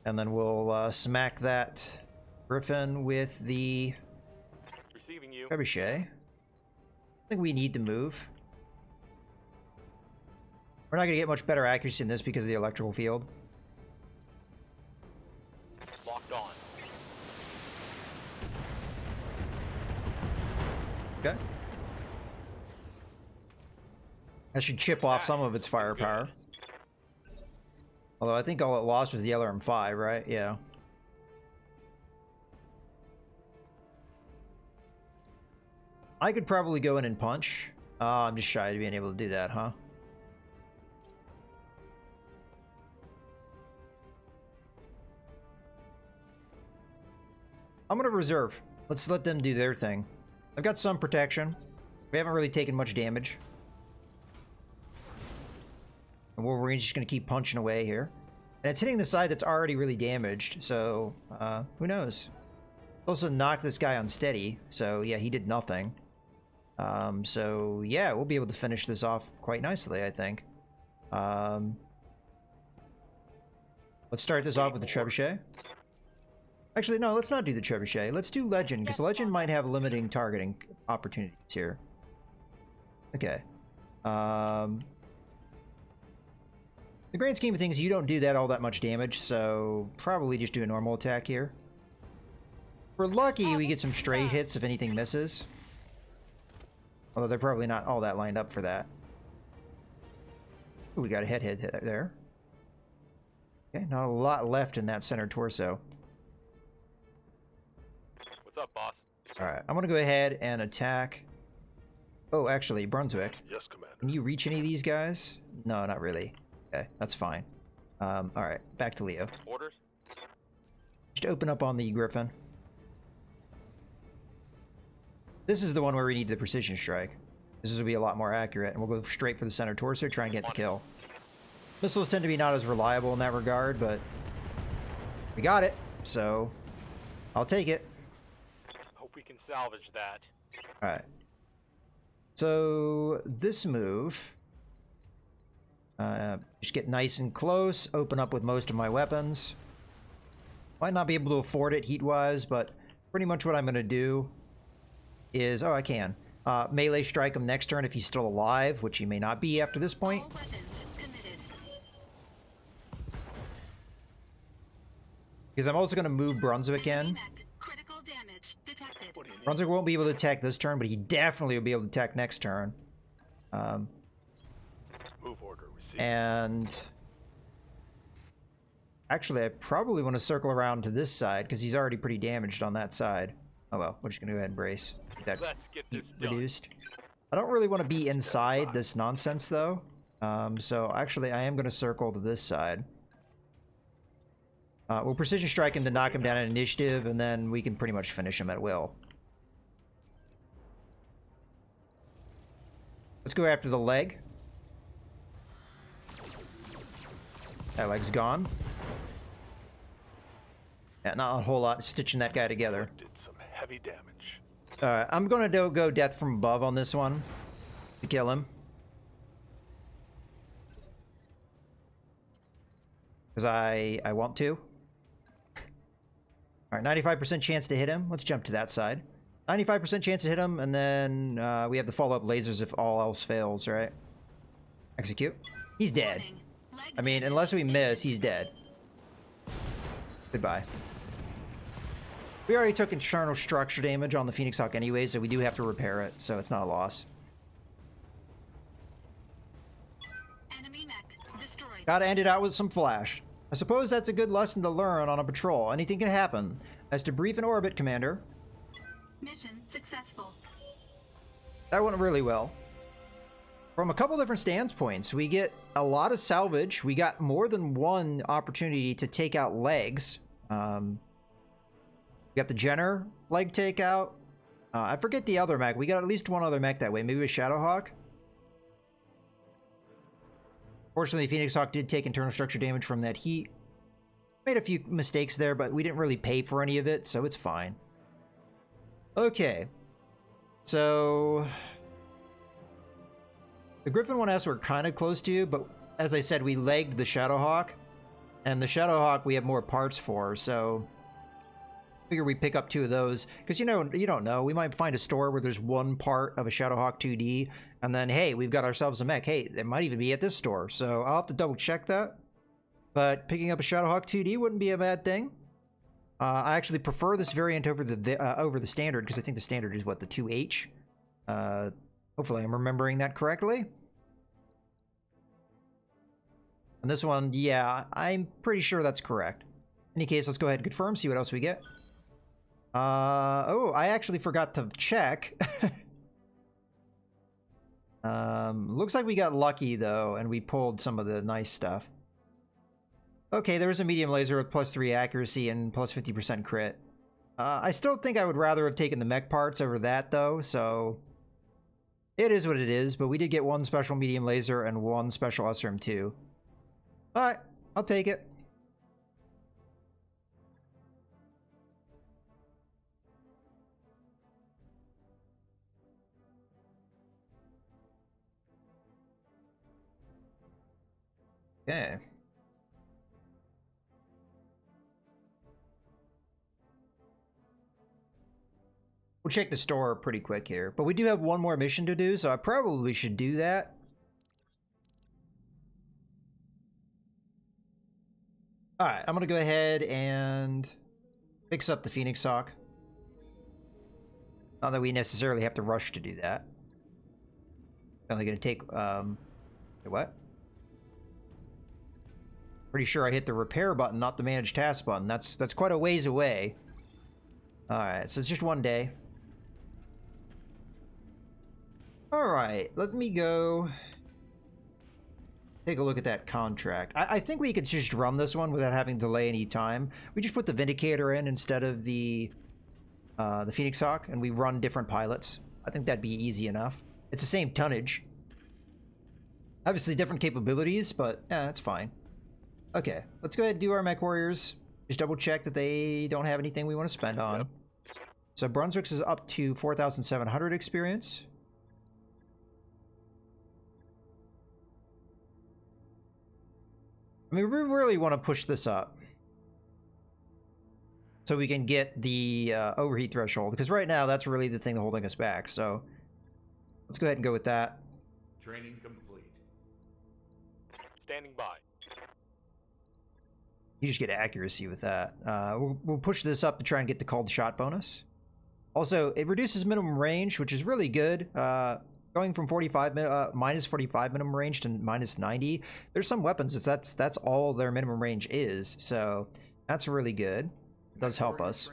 And then we'll smack that Griffin with the Receiving you. Trebuchet. I think we need to move. We're not gonna get much better accuracy in this because of the electrical field. Locked on. Okay. That should chip off some of its firepower. Although I think all it lost was the LRM-5, right? Yeah. I could probably go in and punch. I'm just shy of being able to do that, huh? I'm gonna reserve. Let's let them do their thing. I've got some protection. We haven't really taken much damage. And Wolverine's just gonna keep punching away here. And it's hitting the side that's already really damaged, so who knows? Also knocked this guy unsteady, so yeah, he did nothing. So yeah, we'll be able to finish this off quite nicely, I think. Let's start this off with the Trebuchet. Actually, no, let's not do the Trebuchet. Let's do Legend, because Legend might have limiting targeting opportunities here. Okay. In the grand scheme of things, you don't do that all that much damage, so probably just do a normal attack here. If we're lucky, we get some stray hits if anything misses. Although they're probably not all that lined up for that. Ooh, we got a head hit there. Okay, not a lot left in that center torso. What's up, boss? Alright, I'm gonna go ahead and attack... Oh, actually, Brunswick. Yes, Commander. Can you reach any of these guys? No, not really. Okay, that's fine. Alright, back to Leo. Orders? Just open up on the Griffin. This is the one where we need the precision strike. This will be a lot more accurate, and we'll go straight for the center torso, try and get the kill. Missiles tend to be not as reliable in that regard, but we got it, so I'll take it. Hope we can salvage that. Alright. So, this move... just get nice and close, open up with most of my weapons. Might not be able to afford it heat-wise, but pretty much what I'm going to do is... Oh, I can. Melee strike him next turn if he's still alive, which he may not be after this point. All weapons committed. Because I'm also going to move Brunswick Enemy in. mech. Critical damage detected. What do you need? Brunswick won't be able to attack this turn, but he definitely will be able to attack next turn. Move order received. And actually, I probably want to circle around to this side because he's already pretty damaged on that side. Oh well, we're just gonna go ahead and brace. Get that Let's get heat this done. reduced. I don't really want to be inside this nonsense though. So actually, I am gonna circle to this side. We'll precision strike him to knock him down in initiative, and then we can pretty much finish him at will. Let's go after the leg. That leg's gone. Yeah, not a whole lot stitching that guy together. Did some heavy damage. Alright, I'm gonna go death from above on this one to kill him. Because I want to. Alright, 95% chance to hit him. Let's jump to that side. 95% chance to hit him, and then we have the follow-up lasers if all else fails, right? Execute. He's dead. Warning. Leg I mean, damage unless we miss, he's dead. Goodbye. We already took internal structure damage on the Phoenix Hawk anyway, so we do have to repair it, so it's not a loss. Enemy mech destroyed. Gotta end it out with some flash. I suppose that's a good lesson to learn on a patrol. Anything can happen. As to brief in orbit, Commander. Mission successful. That went really well. From a couple different standpoints, we get a lot of salvage. We got more than one opportunity to take out legs. We got the Jenner leg takeout. I forget the other mech. We got at least one other mech that way. Maybe a Shadowhawk. Fortunately, Phoenix Hawk did take internal structure damage from that heat. Made a few mistakes there, but we didn't really pay for any of it, so it's fine. Okay. So the Griffin 1S we're kind of close to, but as I said, we legged the Shadowhawk. And the Shadowhawk we have more parts for, so figure we pick up 2 of those. Because you don't know. We might find a store where there's one part of a Shadowhawk 2D, and then, hey, we've got ourselves a mech. Hey, it might even be at this store, so I'll have to double check that. But picking up a Shadowhawk 2D wouldn't be a bad thing. I actually prefer this variant over the standard, because I think the standard is, what, the 2H? Hopefully I'm remembering that correctly. And this one, yeah, I'm pretty sure that's correct. In any case, let's go ahead and confirm, see what else we get. Oh, I actually forgot to check. Looks like we got lucky, though, and we pulled some of the nice stuff. Okay, there was a medium laser with +3 accuracy and plus 50% crit. I still think I would rather have taken the mech parts over that, though, so it is what it is, but we did get 1 special medium laser and 1 special SRM2. Alright, I'll take it. Okay. We'll check the store pretty quick here, but we do have 1 more mission to do, so I probably should do that. Alright, I'm gonna go ahead and fix up the Phoenix Hawk. Not that we necessarily have to rush to do that. Only gonna take, what? Pretty sure I hit the repair button, not the manage task button. That's quite a ways away. Alright, so it's just 1 day. Alright, let me go take a look at that contract. I think we could just run this one without having to delay any time. We just put the Vindicator in instead of the Phoenix Hawk, and we run different pilots. I think that'd be easy enough. It's the same tonnage. Obviously different capabilities, but yeah, that's fine. Okay, let's go ahead and do our Mech Warriors. Just double check that they don't have anything we want to spend on. Yep. So Brunswick's is up to 4,700 experience. I mean, we really want to push this up so we can get the overheat threshold, because right now that's really the thing holding us back. So let's go ahead and go with that. Training complete. Standing by. You just get accuracy with that. We'll push this up to try and get the called shot bonus. Also, it reduces minimum range, which is really good. Going from minus 45 minimum range to minus 90. There's some weapons that's all their minimum range is, so that's really good. It does help us.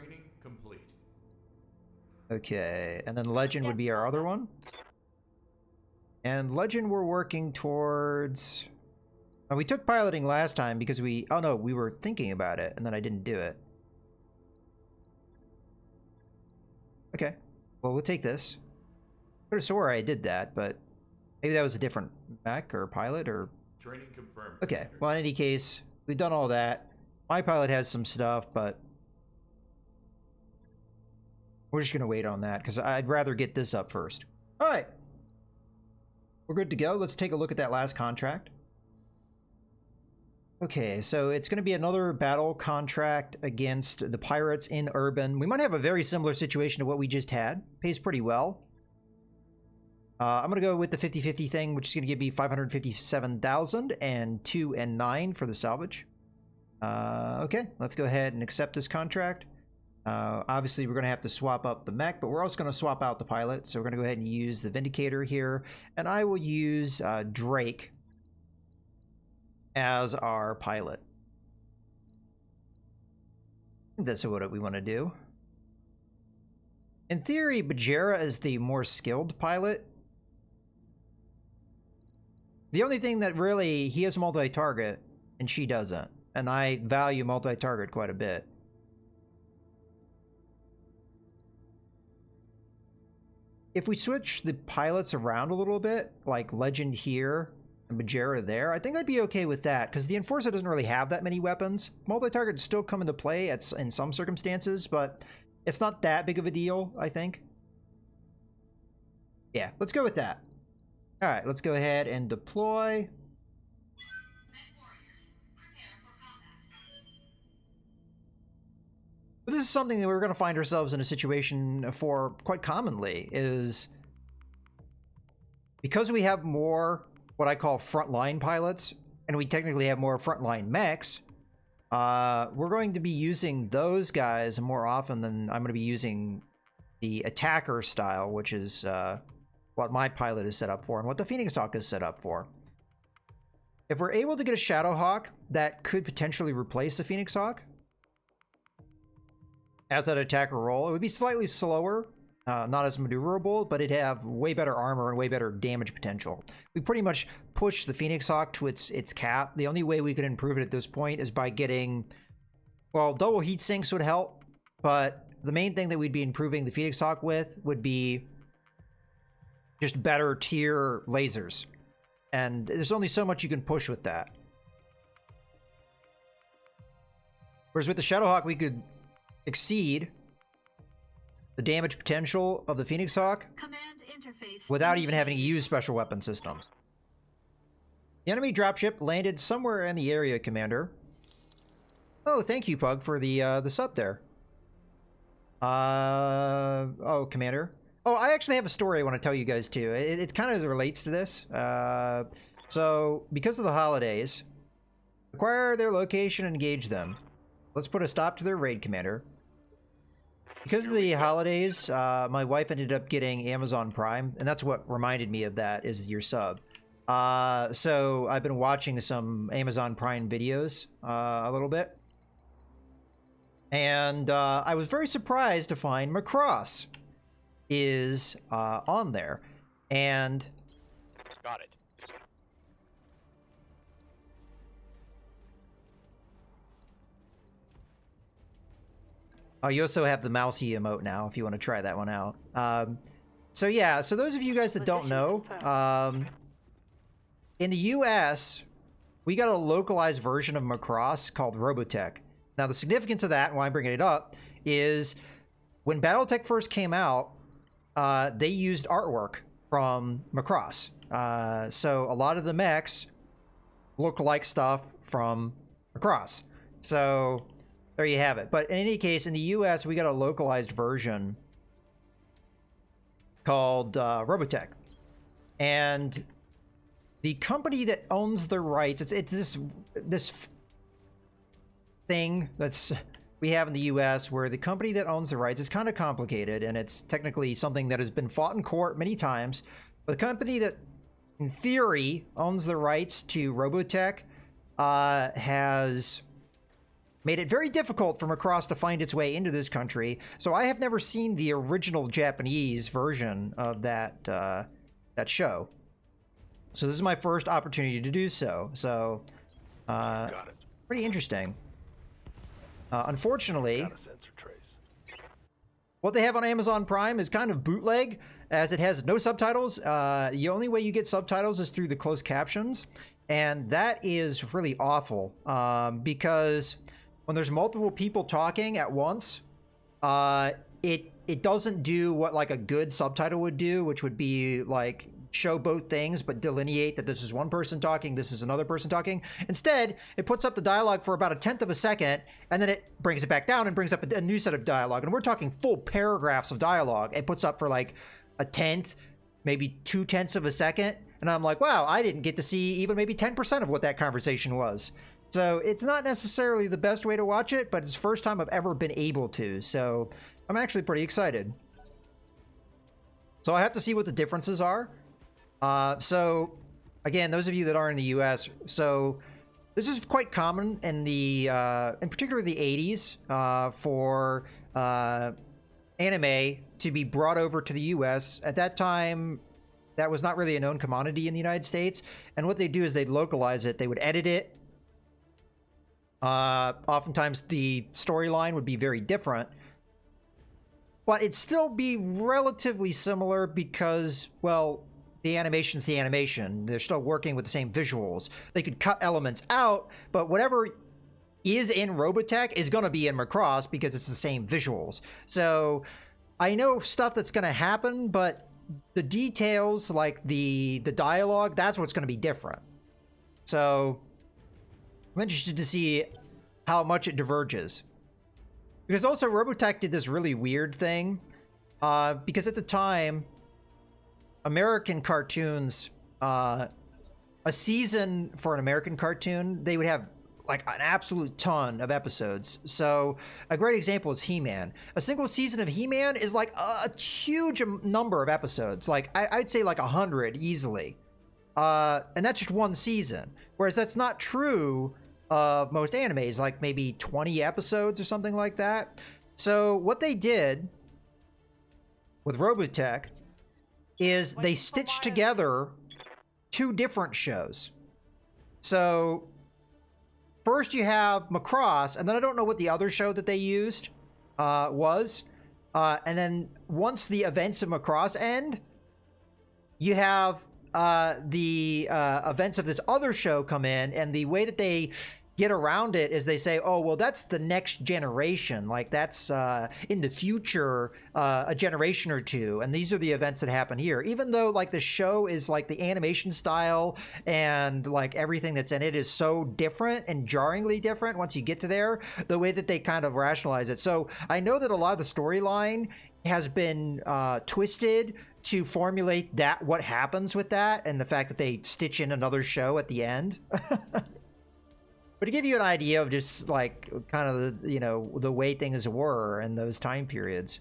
Okay, and then Legend would be our other one. And Legend we're working towards... we took piloting last time because we were thinking about it, and then I didn't do it. Okay, well, we'll take this. I could have swore I did that, but maybe that was a different mech or pilot or... Training confirmed. Okay, well, in any case, we've done all that. My pilot has some stuff, but we're just going to wait on that because I'd rather get this up first. All right. We're good to go. Let's take a look at that last contract. Okay, so it's going to be another battle contract against the pirates in Urban. We might have a very similar situation to what we just had. Pays pretty well. I'm going to go with the 50-50 thing, which is going to give me 557,000 and 2 and 9 for the salvage. Okay, let's go ahead and accept this contract. Obviously, we're going to have to swap up the mech, but we're also going to swap out the pilot. So we're going to go ahead and use the Vindicator here. And I will use Drake as our pilot. That's what we want to do. In theory, Bajera is the more skilled pilot. The only thing that really, he has multi-target, and she doesn't. And I value multi-target quite a bit. If we switch the pilots around a little bit, like Legend here and Bajera there, I think I'd be okay with that, because the Enforcer doesn't really have that many weapons. Multi-target still come into play in some circumstances, but it's not that big of a deal, I think. Yeah, let's go with that. All right, let's go ahead and deploy. But this is something that we're going to find ourselves in a situation for quite commonly, is because we have more what I call frontline pilots, and we technically have more frontline mechs, we're going to be using those guys more often than I'm going to be using the attacker style, which is what my pilot is set up for and what the Phoenix Hawk is set up for. If we're able to get a Shadow Hawk that could potentially replace the Phoenix Hawk as that attacker role, it would be slightly slower, not as maneuverable, but it'd have way better armor and way better damage potential. We pretty much pushed the Phoenix Hawk to its cap. The only way we could improve it at this point is by getting, well, double heat sinks would help, but the main thing that we'd be improving the Phoenix Hawk with would be just better tier lasers. And there's only so much you can push with that. Whereas with the Shadowhawk, we could exceed the damage potential of the Phoenix Hawk Command interface without even having to use special weapon systems. The enemy dropship landed somewhere in the area, Commander. Oh, thank you, Pug, for the sub there. Oh, Commander. Oh, I actually have a story I want to tell you guys, too. It kind of relates to this. So, because of the holidays, acquire their location and engage them. Let's put a stop to their raid, Commander. Because of the holidays, my wife ended up getting Amazon Prime, and that's what reminded me of that, is your sub. So, I've been watching some Amazon Prime videos a little bit. And I was very surprised to find Macross is on there. And Got it. oh, you also have the mousey emote now, if you want to try that one out. So yeah, so those of you guys that don't know, in the US, we got a localized version of Macross called Robotech. Now, the significance of that, and why I'm bringing it up, is when Battletech first came out, they used artwork from Macross. So a lot of the mechs look like stuff from Macross. So there you have it. But in any case, in the US, we got a localized version called Robotech. And the company that owns the rights, it's this thing that's we have in the US where the company that owns the rights is kind of complicated, and it's technically something that has been fought in court many times. But the company that in theory owns the rights to Robotech has made it very difficult for Macross to find its way into this country. So I have never seen the original Japanese version of that that show. So this is my first opportunity to do so. So Got it. pretty interesting. Unfortunately, Got a sensor trace. what they have on Amazon Prime is kind of bootleg, as it has no subtitles. The only way you get subtitles is through the closed captions, and that is really awful because when there's multiple people talking at once, it doesn't do what like a good subtitle would do, which would be like show both things but delineate that this is one person talking, this is another person talking. Instead, it puts up the dialogue for about 1/10 of a second, and then it brings it back down and brings up a new set of dialogue. And we're talking full paragraphs of dialogue. It puts up for like 1/10, maybe 2/10 of a second. And I'm like, wow, I didn't get to see even maybe 10% of what that conversation was. So it's not necessarily the best way to watch it, but it's the first time I've ever been able to. So I'm actually pretty excited. So I have to see what the differences are. So again, those of you that are in the US, so this is quite common in the, in particular the 80s, for anime to be brought over to the US. At that time, that was not really a known commodity in the United States. And what they do is they'd localize it. They would edit it. Oftentimes the storyline would be very different, but it'd still be relatively similar because, well, the animation's the animation. They're still working with the same visuals. They could cut elements out, but whatever is in Robotech is going to be in Macross because it's the same visuals. So I know stuff that's going to happen, but the details, like the dialogue, that's what's going to be different. So I'm interested to see how much it diverges. Because also Robotech did this really weird thing. Because at the time, American cartoons, a season for an American cartoon, they would have like an absolute ton of episodes. So a great example is He-Man. A single season of He-Man is like a huge number of episodes. Like I'd say like 100 easily. And that's just one season. Whereas that's not true of most animes, like maybe 20 episodes or something like that. So what they did with Robotech is they stitched together two different shows. So first you have Macross, and then I don't know what the other show that they used was. And then once the events of Macross end, you have the events of this other show come in, and the way that they get around it is they say, oh, well, that's the next generation. Like, that's in the future, a generation or two. And these are the events that happen here. Even though, like, the show is, like, the animation style and, like, everything that's in it is so different and jarringly different once you get to there, the way that they kind of rationalize it. So I know that a lot of the storyline has been twisted to formulate that, what happens with that, and the fact that they stitch in another show at the end. But to give you an idea of just like kind of the, you know, the way things were in those time periods.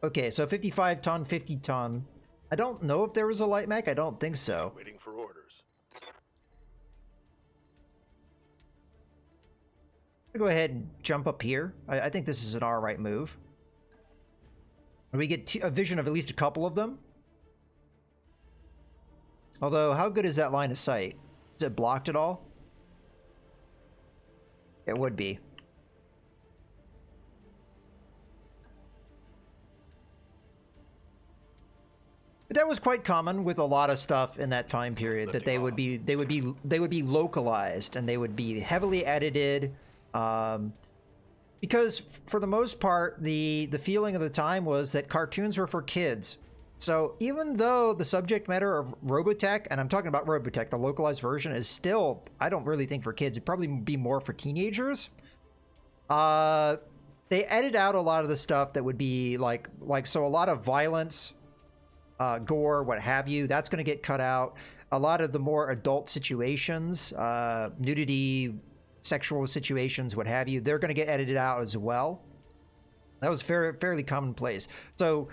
Okay, so 55 ton, 50 ton. I don't know if there was a light mech. I don't think so. Waiting for orders. I'll go ahead and jump up here. I think this is an alright move. We get a vision of at least a couple of them. Although, how good is that line of sight? Is it blocked at all? It would be. But that was quite common with a lot of stuff in that time period, that they would be localized, and they would be heavily edited, because for the most part the feeling of the time was that cartoons were for kids. So even though the subject matter of Robotech, and I'm talking about Robotech, the localized version, is still, I don't really think for kids, it'd probably be more for teenagers. They edit out a lot of the stuff that would be like so a lot of violence, gore, what have you, that's going to get cut out. A lot of the more adult situations, nudity, sexual situations, what have you, they're going to get edited out as well. That was fairly commonplace. So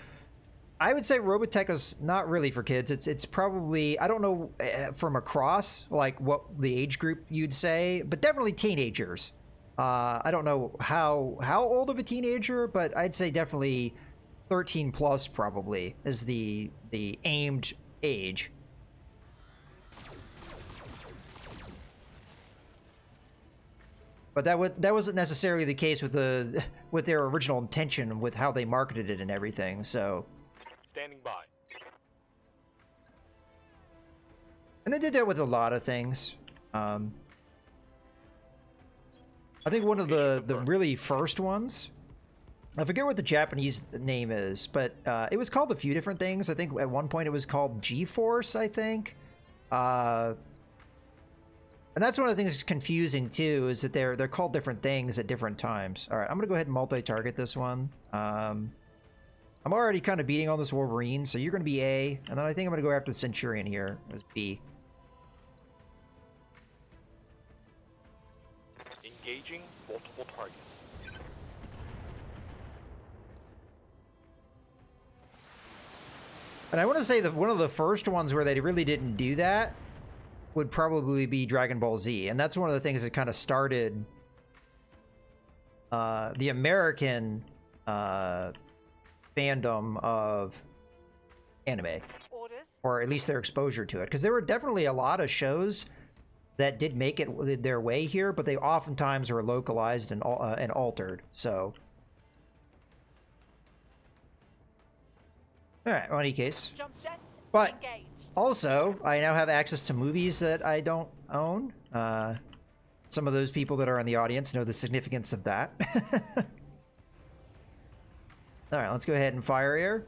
I would say Robotech is not really for kids. It's probably, I don't know from across like what the age group you'd say, but definitely teenagers. I don't know how old of a teenager, but I'd say definitely 13 plus probably is the aimed age. But that wasn't necessarily the case with their original intention with how they marketed it and everything. So, Standing by. and they did that with a lot of things. I think one of the really first ones, I forget what the Japanese name is, but it was called a few different things. I think at one point it was called G-Force, I think. And that's one of the things that's confusing too, is that they're called different things at different times. All right, I'm gonna go ahead and multi-target this one. I'm already kind of beating on this Wolverine, so you're gonna be A, and then I think I'm gonna go after the Centurion here as B. Engaging multiple targets. And I want to say that one of the first ones where they really didn't do that would probably be Dragon Ball Z, and that's one of the things that kind of started the American fandom of anime, Orders. or at least their exposure to it, because there were definitely a lot of shows that did make it their way here, but they oftentimes were localized and altered. So, all right, well, in any case, Jump jet. but Engage. also, I now have access to movies that I don't own. Some of those people that are in the audience know the significance of that. All right, let's go ahead and fire here.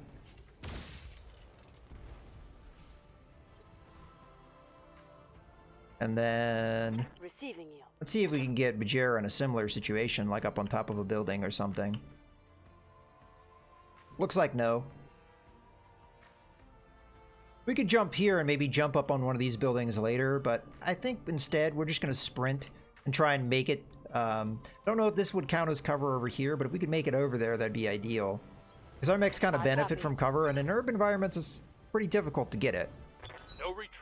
And then Receiving you. let's see if we can get Bajera in a similar situation, like up on top of a building or something. Looks like no. We could jump here and maybe jump up on one of these buildings later, but I think instead we're just going to sprint and try and make it. I don't know if this would count as cover over here, but if we could make it over there, that'd be ideal. Because our mechs kind of benefit from cover, and in urban environments, it's pretty difficult to get it. No retreat.